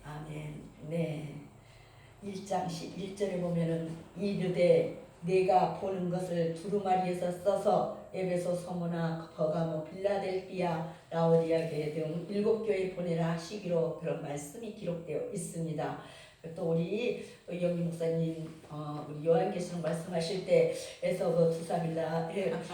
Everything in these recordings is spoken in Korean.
아멘. 네. 1장 11절에 보면은 이르되 내가 보는 것을 두루마리에서 써서 에베소, 서머나, 버가모, 빌라델피아, 라오디아게 등 7교회에 보내라 하시기로 그런 말씀이 기록되어 있습니다. 또 우리 영희 목사님 우리 요한계시록 말씀하실 때 에서 투사빌라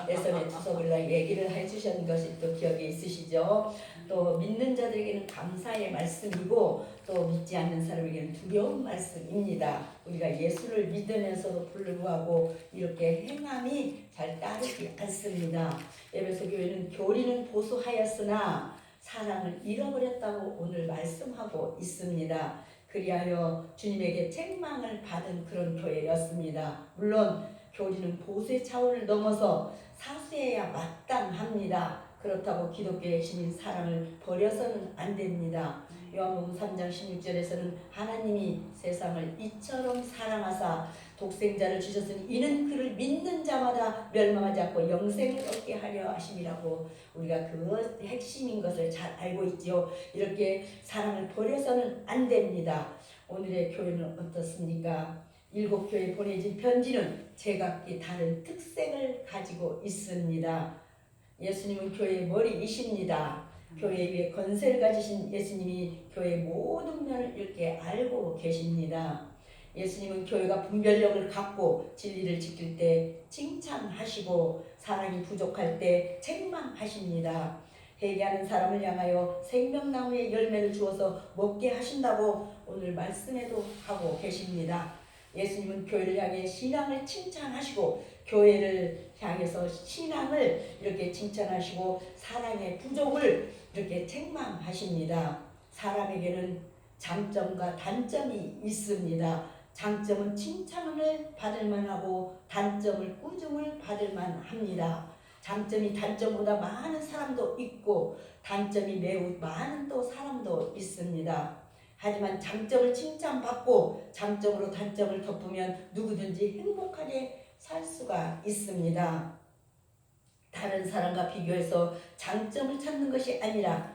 에서의 투서빌라 얘기를 해주신 것이 또 기억에 있으시죠? 또 믿는 자들에게는 감사의 말씀이고 또 믿지 않는 사람에게는 두려운 말씀입니다. 우리가 예수를 믿으면서도 불구하고 이렇게 행함이 잘 따르지 않습니다. 에베소 교회는 교리는 보수하였으나 사랑을 잃어버렸다고 오늘 말씀하고 있습니다. 그리하여 주님에게 책망을 받은 그런 교회였습니다. 물론 교리는 보수의 차원을 넘어서 사수해야 마땅합니다. 그렇다고 기독교의 핵심인 사랑을 버려서는 안 됩니다. 요한복음 3장 16절에서는 하나님이 세상을 이처럼 사랑하사 독생자를 주셨으니 이는 그를 믿는 자마다 멸망하지 않고 영생을 얻게 하려 하심이라고 우리가 그 핵심인 것을 잘 알고 있지요. 이렇게 사랑을 버려서는 안 됩니다. 오늘의 교회는 어떻습니까? 7교회에 보내진 편지는 제각기 다른 특색을 가지고 있습니다. 예수님은 교회의 머리이십니다. 교회 위에 권세를 가지신 예수님이 교회의 모든 면을 이렇게 알고 계십니다. 예수님은 교회가 분별력을 갖고 진리를 지킬 때 칭찬하시고 사랑이 부족할 때 책망하십니다. 회개하는 사람을 향하여 생명나무의 열매를 주어서 먹게 하신다고 오늘 말씀에도 하고 계십니다. 예수님은 교회를 향해 신앙을 칭찬하시고 교회를 향해서 신앙을 이렇게 칭찬하시고 사랑의 부족을 이렇게 책망하십니다. 사람에게는 장점과 단점이 있습니다. 장점은 칭찬을 받을 만하고 단점을 꾸중을 받을 만합니다. 장점이 단점보다 많은 사람도 있고 단점이 매우 많은 또 사람도 있습니다. 하지만 장점을 칭찬받고 장점으로 단점을 덮으면 누구든지 행복하게 살 수가 있습니다. 다른 사람과 비교해서 장점을 찾는 것이 아니라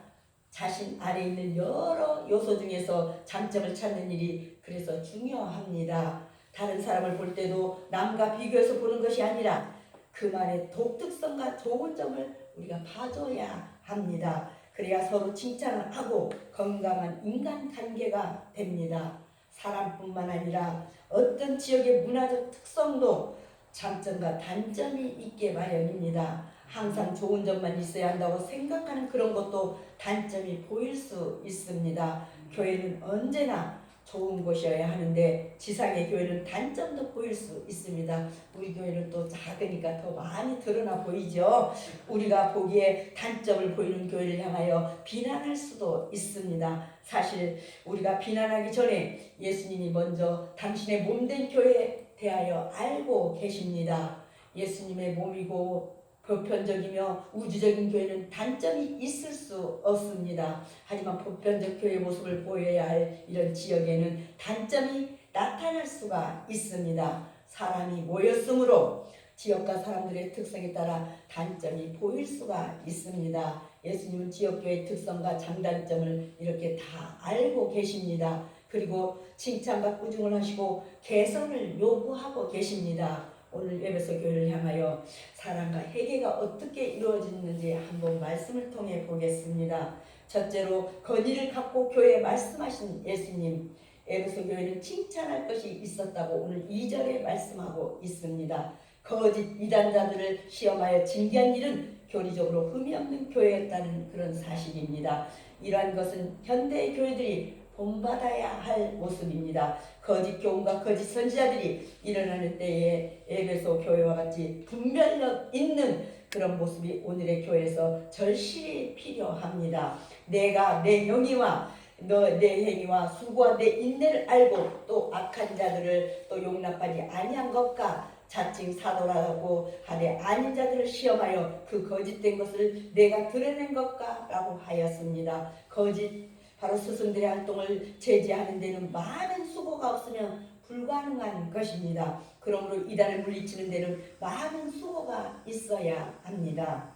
자신 아래 있는 여러 요소 중에서 장점을 찾는 일이 그래서 중요합니다. 다른 사람을 볼 때도 남과 비교해서 보는 것이 아니라 그만의 독특성과 좋은 점을 우리가 봐줘야 합니다. 그래야 서로 칭찬을 하고 건강한 인간관계가 됩니다. 사람뿐만 아니라 어떤 지역의 문화적 특성도 장점과 단점이 있게 마련입니다. 항상 좋은 점만 있어야 한다고 생각하는 그런 것도 단점이 보일 수 있습니다. 교회는 언제나 좋은 곳이어야 하는데 지상의 교회는 단점도 보일 수 있습니다. 우리 교회는 또 작으니까 더 많이 드러나 보이죠. 우리가 보기에 단점을 보이는 교회를 향하여 비난할 수도 있습니다. 사실 우리가 비난하기 전에 예수님이 먼저 당신의 몸된 교회에 대하여 알고 계십니다. 예수님의 몸이고 보편적이며 우주적인 교회는 단점이 있을 수 없습니다. 하지만 보편적 교회의 모습을 보여야 할 이런 지역에는 단점이 나타날 수가 있습니다. 사람이 모였으므로 지역과 사람들의 특성에 따라 단점이 보일 수가 있습니다. 예수님은 지역교회의 특성과 장단점을 이렇게 다 알고 계십니다. 그리고 칭찬과 꾸중을 하시고 개선을 요구하고 계십니다. 오늘 에베소 교회를 향하여 사랑과 회개가 어떻게 이루어지는지 한번 말씀을 통해 보겠습니다. 첫째로 건의를 갖고 교회에 말씀하신 예수님, 에베소 교회는 칭찬할 것이 있었다고 오늘 2절에 말씀하고 있습니다. 거짓 이단자들을 시험하여 징계한 일은 교리적으로 흠이 없는 교회였다는 그런 사실입니다. 이러한 것은 현대의 교회들이 본받아야 할 모습입니다. 거짓 교훈과 거짓 선지자들이 일어나는 때에 에베소 교회와 같이 분별력 있는 그런 모습이 오늘의 교회에서 절실히 필요합니다. 내가 내 행위와 내 행위와 수고와 내 인내를 알고 또 악한 자들을 또 용납하지 아니한 것과 자칭 사도라고 하되 아닌 자들을 시험하여 그 거짓된 것을 내가 드러낸 것과 라고 하였습니다. 거짓 바로 스승들의 활동을 제지하는 데는 많은 수고가 없으면 불가능한 것입니다. 그러므로 이단을 물리치는 데는 많은 수고가 있어야 합니다.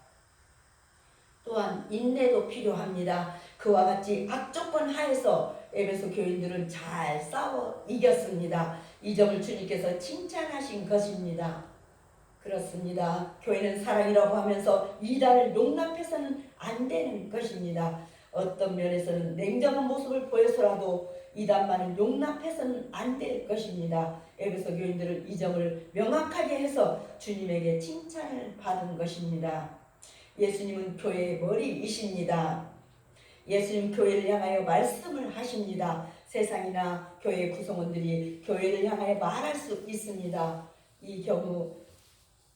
또한 인내도 필요합니다. 그와 같이 악조건 하에서 에베소 교인들은 잘 싸워 이겼습니다. 이 점을 주님께서 칭찬하신 것입니다. 그렇습니다. 교회는 사랑이라고 하면서 이단을 용납해서는 안 되는 것입니다. 어떤 면에서는 냉정한 모습을 보여서라도 이단만은 용납해서는 안 될 것입니다. 에베소 교인들은 이 점을 명확하게 해서 주님에게 칭찬을 받은 것입니다. 예수님은 교회의 머리이십니다. 예수님 교회를 향하여 말씀을 하십니다. 세상이나 교회 구성원들이 교회를 향하여 말할 수 있습니다.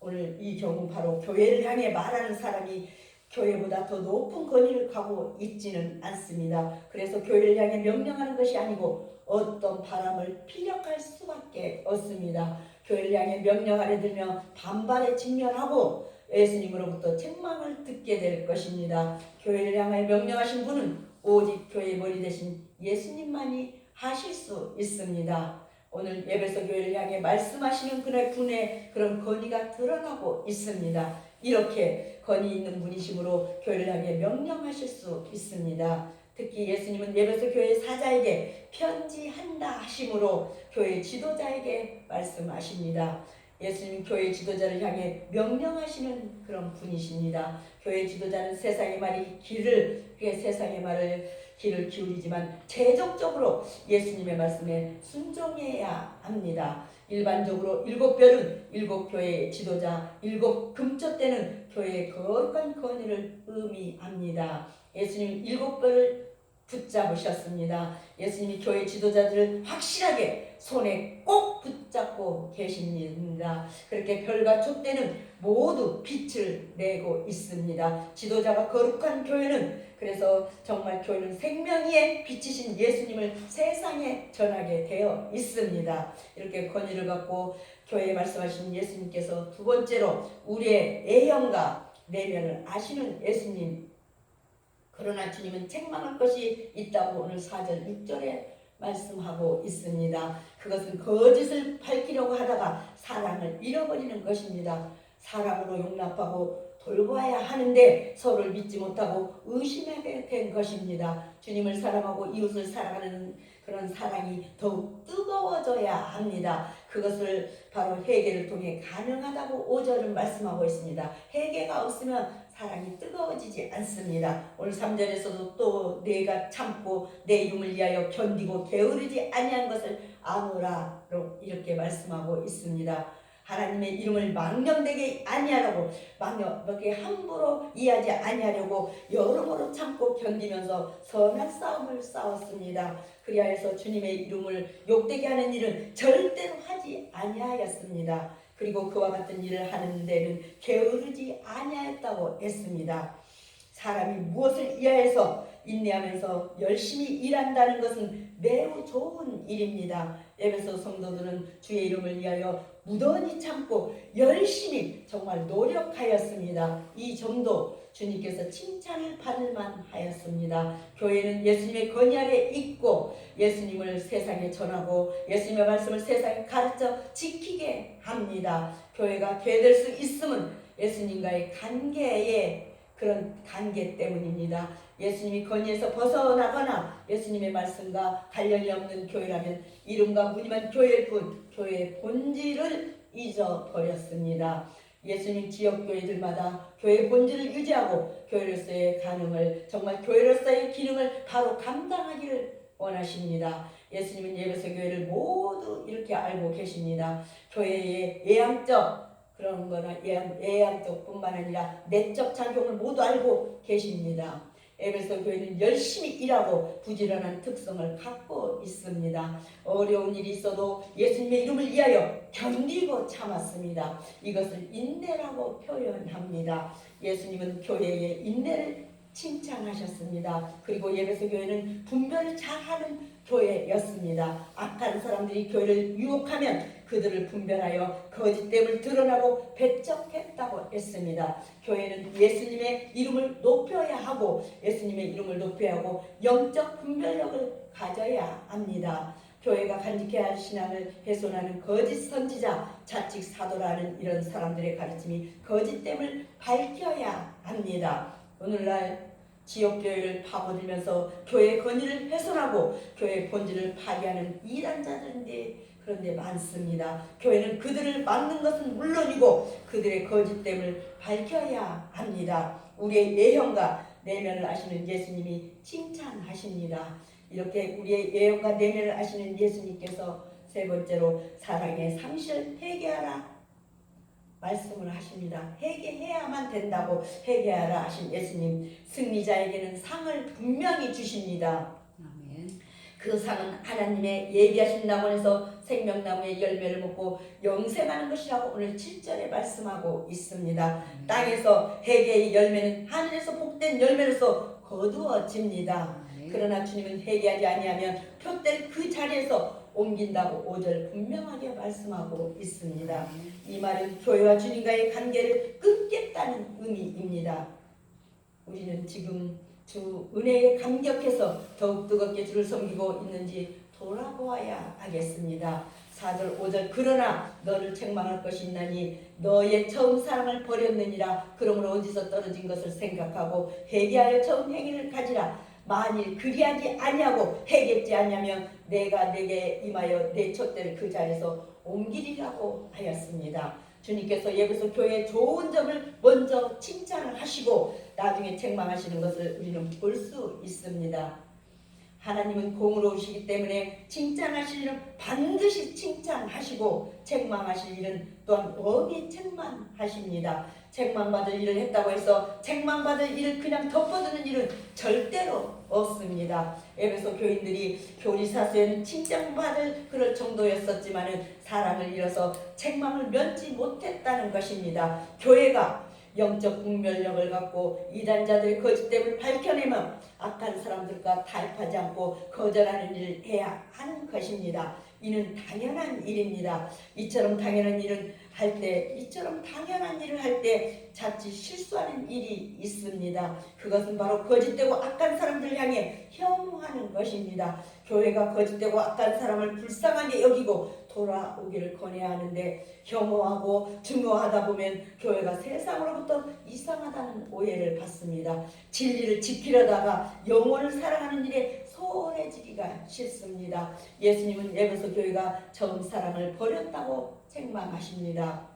오늘 이 경우 바로 교회를 향해 말하는 사람이 교회보다 더 높은 권위를 가고 있지는 않습니다. 그래서 교회를 향해 명령하는 것이 아니고 어떤 바람을 피력할 수밖에 없습니다. 교회를 향해 명령하려 들면 반발에 직면하고 예수님으로부터 책망을 듣게 될 것입니다. 교회를 향하여 명령하신 분은 오직 교회의 머리 대신 예수님만이 하실 수 있습니다. 오늘 에베소 교회를 향해 말씀하시는 분의 그런 권위가 드러나고 있습니다. 이렇게 권위 있는 분이심으로 교회를 향해 명령하실 수 있습니다. 특히 예수님은 에베소 교회 사자에게 편지한다 하심으로 교회 지도자에게 말씀하십니다. 예수님 교회 지도자를 향해 명령하시는 그런 분이십니다. 교회 지도자는 세상의 말이 세상의 말을 귀를 기울이지만 제적적으로 예수님의 말씀에 순종해야 합니다. 일반적으로 7별은 7교회의 지도자, 7금조대는 교회의 거룩한 권위를 의미합니다. 예수님 7별을 붙잡으셨습니다. 예수님이 교회 지도자들을 확실하게 손에 꼭 붙잡고 계십니다. 그렇게 별과 촛대는 모두 빛을 내고 있습니다. 지도자가 거룩한 교회는 그래서 정말 교회는 생명의 빛이신 예수님을 세상에 전하게 되어 있습니다. 이렇게 권위를 갖고 교회에 말씀하신 예수님께서 두 번째로 우리의 애형과 내면을 아시는 예수님, 그러나 주님은 책망할 것이 있다고 오늘 4절 6절에 말씀하고 있습니다. 그것은 거짓을 밝히려고 하다가 사랑을 잃어버리는 것입니다. 사랑으로 용납하고 돌봐야 하는데 서로를 믿지 못하고 의심하게 된 것입니다. 주님을 사랑하고 이웃을 사랑하는 그런 사랑이 더욱 뜨거워져야 합니다. 그것을 바로 회개를 통해 가능하다고 5절은 말씀하고 있습니다. 회개가 없으면 사랑이 뜨거워지지 않습니다. 오늘 3절에서도 또 내가 참고 내 이름을 위하여 견디고 게으르지 아니한 것을 아노라로 이렇게 말씀하고 있습니다. 하나님의 이름을 망령되게 아니하라고, 망령되게 함부로 이해하지 아니하려고 여러모로 참고 견디면서 선한 싸움을 싸웠습니다. 그리하여서 주님의 이름을 욕되게 하는 일은 절대로 하지 아니하였습니다. 그리고 그와 같은 일을 하는 데는 게으르지 아니하였다고 했습니다. 사람이 무엇을 이해해서 인내하면서 열심히 일한다는 것은 매우 좋은 일입니다. 에베소 성도들은 주의 이름을 위하여 무던히 참고 열심히 정말 노력하였습니다. 이 점도 주님께서 칭찬을 받을 만하였습니다. 교회는 예수님의 권위 아래 있고 예수님을 세상에 전하고 예수님의 말씀을 세상에 가르쳐 지키게 합니다. 교회가 교회될 수 있음은 예수님과의 그런 관계 때문입니다. 예수님이 권위에서 벗어나거나 예수님의 말씀과 관련이 없는 교회라면 이름과 무늬만 교회일 뿐 교회의 본질을 잊어버렸습니다. 예수님 지역교회들마다 교회의 본질을 유지하고 교회로서의 가능을 정말 교회로서의 기능을 바로 감당하기를 원하십니다. 예수님은 에베소 교회를 모두 이렇게 알고 계십니다. 교회의 예양적 그런 거나 예양적 뿐만 아니라 내적 작용을 모두 알고 계십니다. 에베소 교회는 열심히 일하고 부지런한 특성을 갖고 있습니다. 어려운 일이 있어도 예수님의 이름을 위하여 견디고 참았습니다. 이것을 인내라고 표현합니다. 예수님은 교회의 인내를 칭찬하셨습니다. 그리고 에베소 교회는 분별을 잘하는 교회였습니다. 악한 사람들이 교회를 유혹하면 그들을 분별하여 거짓됨을 드러나고 배척했다고 했습니다. 교회는 예수님의 이름을 높여야 하고 예수님의 이름을 높여야 하고 영적 분별력을 가져야 합니다. 교회가 간직해야 할 신앙을 훼손하는 거짓 선지자, 자칭 사도라는 이런 사람들의 가르침이 거짓됨을 밝혀야 합니다. 오늘날 지역교회를 파고들면서 교회 건의를 훼손하고 교회 본질을 파괴하는 이단자들인데 그런데 많습니다. 교회는 그들을 막는 것은 물론이고 그들의 거짓됨을 밝혀야 합니다. 우리의 예형과 내면을 아시는 예수님이 칭찬하십니다. 이렇게 우리의 예형과 내면을 아시는 예수님께서 세 번째로 사랑의 상실 회개하라 말씀을 하십니다. 회개해야만 된다고 회개하라 하신 예수님, 승리자에게는 상을 분명히 주십니다. 아멘. 그 상은 하나님의 예비하신 나무에서 생명나무의 열매를 먹고 영생하는 것이라고 오늘 7절에 말씀하고 있습니다. 땅에서 회개의 열매는 하늘에서 복된 열매로서 거두어집니다. 그러나 주님은 회개하지 아니하면 표될 그 자리에서 옮긴다고 5절 분명하게 말씀하고 있습니다. 이 말은 교회와 주님과의 관계를 끊겠다는 의미입니다. 우리는 지금 주 은혜에 감격해서 더욱 뜨겁게 주를 섬기고 있는지 돌아보아야 하겠습니다. 4절 5절 그러나 너를 책망할 것이 있나니 너의 처음 사랑을 버렸느니라. 그러므로 어디서 떨어진 것을 생각하고 회개하여 처음 행위를 가지라. 만일 그리하지 아니하고 회개치 아니하면 내가 내게 임하여 내 촛대를 그 자리에서 옮기리라고 하였습니다. 주님께서 예배소 교회의 좋은 점을 먼저 칭찬을 하시고 나중에 책망하시는 것을 우리는 볼 수 있습니다. 하나님은 공의로우시기 때문에 칭찬하실 일은 반드시 칭찬하시고 책망하실 일은 또한 엄히 책망하십니다. 책망받을 일을 했다고 해서 책망받을 일을 그냥 덮어두는 일은 절대로 없습니다. 에베소 교인들이 교리사서에는 칭찬받을 그럴 정도였었지만은 사랑을 잃어서 책망을 면치 못했다는 것입니다. 교회가 영적 분별력을 갖고 이단자들의 거짓됨을 밝혀내며 악한 사람들과 타협하지 않고 거절하는 일을 해야 하는 것입니다. 이는 당연한 일입니다. 이처럼 당연한 일을 할 때 자칫 실수하는 일이 있습니다. 그것은 바로 거짓되고 악한 사람들을 향해 혐오하는 것입니다. 교회가 거짓되고 악한 사람을 불쌍하게 여기고 돌아오기를 권해야 하는데 혐오하고 중요하다 보면 교회가 세상으로부터 이상하다는 오해를 받습니다. 진리를 지키려다가 영혼을 사랑하는 일에 소홀해지기가 싫습니다. 예수님은 에베소 교회가 처음 사랑을 버렸다고 책망하십니다.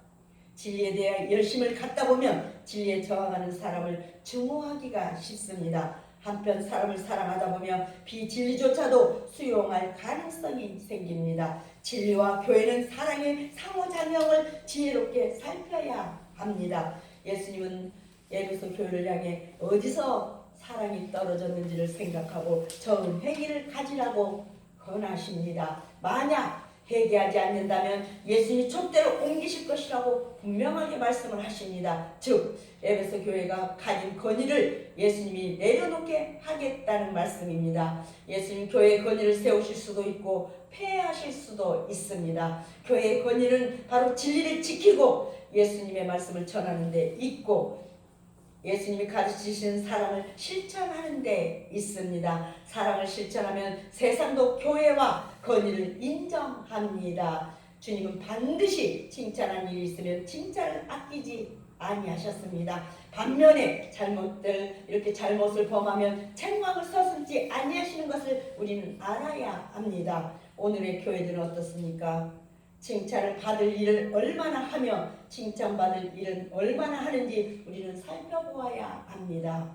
진리에 대해 열심을 갖다 보면 진리에 저항하는 사람을 증오하기가 쉽습니다. 한편 사람을 사랑하다 보면 비진리조차도 수용할 가능성이 생깁니다. 진리와 교회는 사랑의 상호작용을 지혜롭게 살펴야 합니다. 예수님은 에베소 교회를 향해 어디서 사랑이 떨어졌는지를 생각하고 좋은 회개를 가지라고 권하십니다. 만약 회개하지 않는다면 예수님이 촛대로 옮기실 것이라고 분명하게 말씀을 하십니다. 즉 에베소 교회가 가진 권위를 예수님이 내려놓게 하겠다는 말씀입니다. 예수님 교회의 권위를 세우실 수도 있고 폐하실 수도 있습니다. 교회의 권위는 바로 진리를 지키고 예수님의 말씀을 전하는 데 있고 예수님이 가르치시는 사랑을 실천하는 데 있습니다. 사랑을 실천하면 세상도 교회와 권위를 인정합니다. 주님은 반드시 칭찬한 일이 있으면 칭찬을 아끼지 아니하셨습니다. 반면에 이렇게 잘못을 범하면 책망을 서슴지 아니하시는 것을 우리는 알아야 합니다. 오늘의 교회들은 어떻습니까? 칭찬을 받을 일을 얼마나 하며 칭찬받을 일은 얼마나 하는지 우리는 살펴보아야 합니다.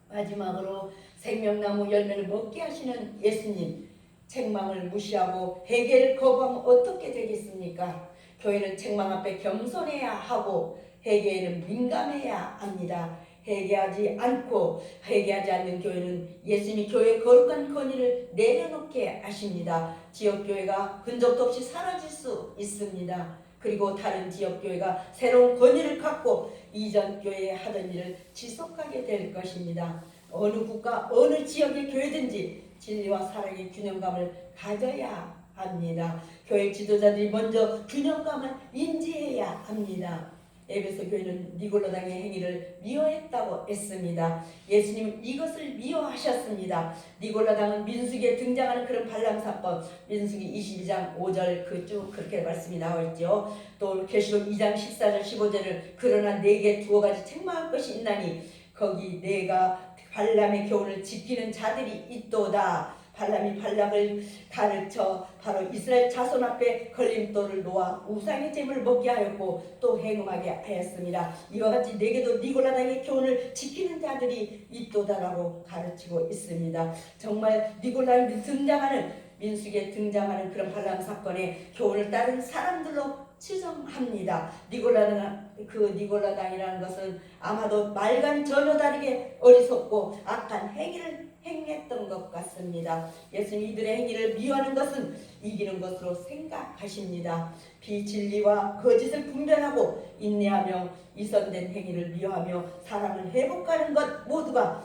마지막으로 생명나무 열매를 먹게 하시는 예수님, 책망을 무시하고 회개를 거부하면 어떻게 되겠습니까? 교회는 책망 앞에 겸손해야 하고 회개에는 민감해야 합니다. 회개하지 않는 교회는 예수님이 교회의 거룩한 권위를 내려놓게 하십니다. 지역교회가 흔적도 없이 사라질 수 있습니다. 그리고 다른 지역교회가 새로운 권위를 갖고 이전 교회에 하던 일을 지속하게 될 것입니다. 어느 국가 어느 지역의 교회든지 진리와 사랑의 균형감을 가져야 합니다. 교회 지도자들이 먼저 균형감을 인지해야 합니다. 에베소 교회는 니골라당의 행위를 미워했다고 했습니다. 예수님은 이것을 미워하셨습니다. 니골라당은 민수기에 등장하는 그런 발람 사건, 민수기 22장 5절 쭉 그렇게 말씀이 나와 있죠. 또 계시록 2장 14절 15절을 그러나 내게 두어 가지 책망할 것이 있나니 거기 내가 발람의 교훈을 지키는 자들이 있도다. 발람이 발락을 가르쳐 바로 이스라엘 자손 앞에 걸림돌을 놓아 우상의 제물을 먹게 하였고 또 행음하게 하였습니다. 이와 같이 내게도 니골라당의 교훈을 지키는 자들이 있도다라고 가르치고 있습니다. 정말 니골라당이 등장하는 민수기에 등장하는 그런 발람 사건의 교훈을 따른 사람들로 추정합니다. 니골라당이라는 것은 아마도 말과는 전혀 다르게 어리석고 악한 행위를 행했던 것 같습니다. 예수님 이들의 행위를 미워하는 것은 이기는 것으로 생각하십니다. 비진리와 거짓을 분별하고 인내하며 이선된 행위를 미워하며 사람을 회복하는 것 모두가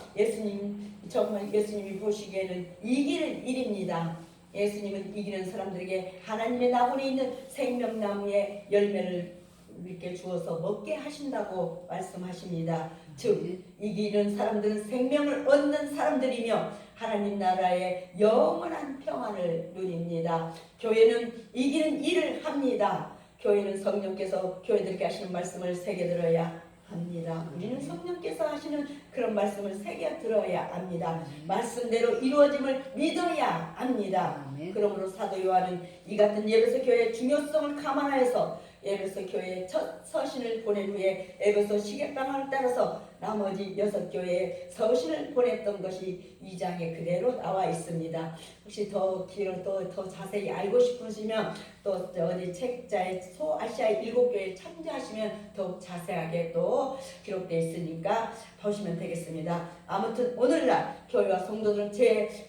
정말 예수님이 보시기에는 이기는 일입니다. 예수님은 이기는 사람들에게 하나님의 나무에 있는 생명나무의 열매를 이렇게 주어서 먹게 하신다고 말씀하십니다. 즉 이기는 사람들은 생명을 얻는 사람들이며 하나님 나라의 영원한 평안을 누립니다. 교회는 이기는 일을 합니다. 교회는 성령께서 교회들에게 하시는 말씀을 새겨 들어야 합니다. 우리는 성령께서 하시는 그런 말씀을 새겨 들어야 합니다. 말씀대로 이루어짐을 믿어야 합니다. 그러므로 사도 요한은 이 같은 에베소 교회의 중요성을 감안하여서 에베소 교회에 첫 서신을 보낸 후에 에베소 시계방을 따라서 나머지 6교회에 서신을 보냈던 것이 2장에 그대로 나와 있습니다. 혹시 더 자세히 알고 싶으시면 또 어디 책자에 소아시아 7교회에 참조하시면 더욱 자세하게 또 기록되어 있으니까 보시면 되겠습니다. 아무튼 오늘날 교회와 성도들은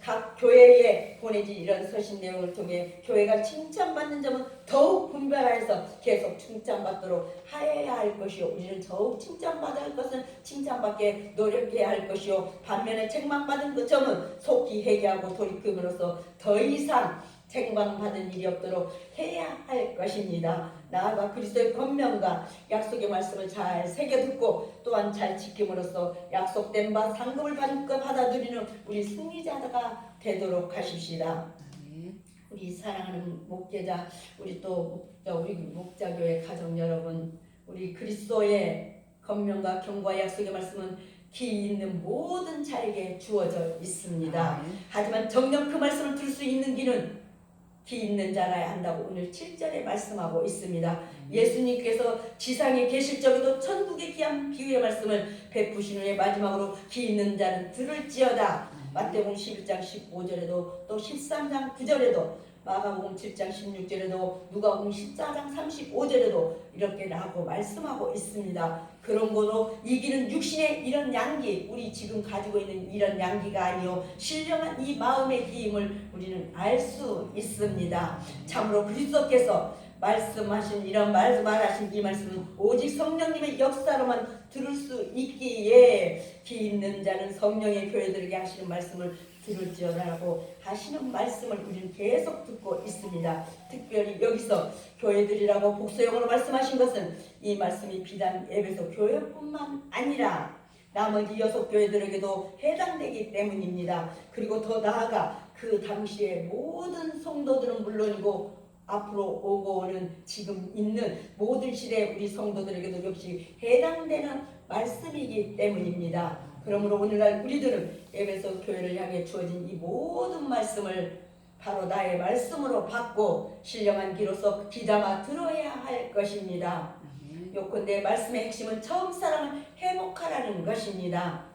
각 교회에 보내진 이런 서신 내용을 통해 교회가 칭찬받는 점은 더욱 분별하여서 계속 칭찬받도록 하여야 할 것이요, 우리는 더욱 칭찬받아야 할 것은 칭찬받게 노력해야 할 것이요, 반면에 책망받은 그 점은 속히 회개하고 돌이킴으로써 더 이상 책망받은 일이 없도록 해야 할 것입니다. 나아가 그리스도의 권면과 약속의 말씀을 잘 새겨듣고 또한 잘 지킴으로써 약속된 바 상급을 받아 누리는 우리 승리자가 되도록 하십시다. 우리 사랑하는 목회자, 우리 목자교회 가정 여러분, 우리 그리스도의 권면과 경고와 약속의 말씀은 기 있는 모든 자에게 주어져 있습니다. 하지만 정녕 그 말씀을 들을 수 있는 길은 기 있는 자라야 한다고 오늘 7절에 말씀하고 있습니다. 예수님께서 지상에 계실 적에도 천국의 귀한 비유의 말씀을 베푸신 후에 마지막으로 기 있는 자는 들을지어다. 마태복음 11장 15절에도 또 13장 9절에도 마가복음 7장 16절에도 누가복음 14장 35절에도 이렇게 라고 말씀하고 있습니다. 그런 거로 이기는 육신의 이런 양기, 우리 지금 가지고 있는 이런 양기가 아니요 신령한 이 마음의 기임을 우리는 알 수 있습니다. 참으로 그리스도께서 말씀하신 말하신 이 말씀은 오직 성령님의 역사로만 들을 수 있기에 기 있는 자는 성령의 교회들에게 하시는 말씀을 들을지어라고 하시는 말씀을 우리는 계속 듣고 있습니다. 특별히 여기서 교회들이라고 복수형으로 말씀하신 것은 이 말씀이 비단 에베소 교회뿐만 아니라 나머지 6교회들에게도 해당되기 때문입니다. 그리고 더 나아가 그 당시에 모든 성도들은 물론이고 앞으로 오고 오는 지금 있는 모든 시대 우리 성도들에게도 역시 해당되는 말씀이기 때문입니다. 그러므로 오늘날 우리들은 에베소 교회를 향해 주어진 이 모든 말씀을 바로 나의 말씀으로 받고 신령한 기로서 귀담아 들어야 할 것입니다. 요컨대 말씀의 핵심은 처음 사랑을 회복하라는 것입니다.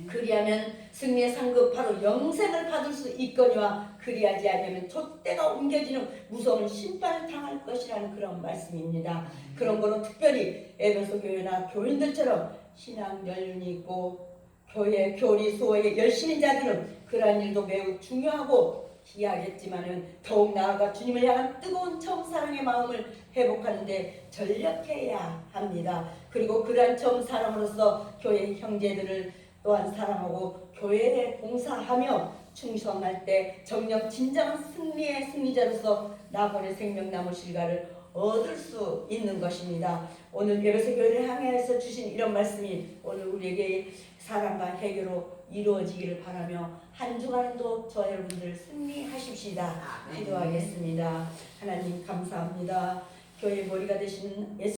그리하면 승리의 상급 바로 영생을 받을 수 있거니와 그리하지 않으면 촛대가 옮겨지는 무서운 심판을 당할 것이라는 그런 말씀입니다. 그런 거로 특별히 에베소 교회나 교인들처럼 신앙 연륜이 있고 교회 교리 수호에 열심인 자들은 그러한 일도 매우 중요하고 귀하겠지만은 더욱 나아가 주님을 향한 뜨거운 처음 사랑의 마음을 회복하는데 전력해야 합니다. 그리고 그러한 처음 사랑으로서 교회 형제들을 또한 사랑하고 교회에 봉사하며 충성할 때 정녕 진정한 승리의 승리자로서 나본의 생명나무 실과를 얻을 수 있는 것입니다. 오늘 에베소 교회를 향해서 주신 이런 말씀이 오늘 우리에게 사랑과 해결로 이루어지기를 바라며 한 주간도 저 여러분들 승리하십시다. 기도하겠습니다. 하나님 감사합니다. 교회 머리가 되신 예수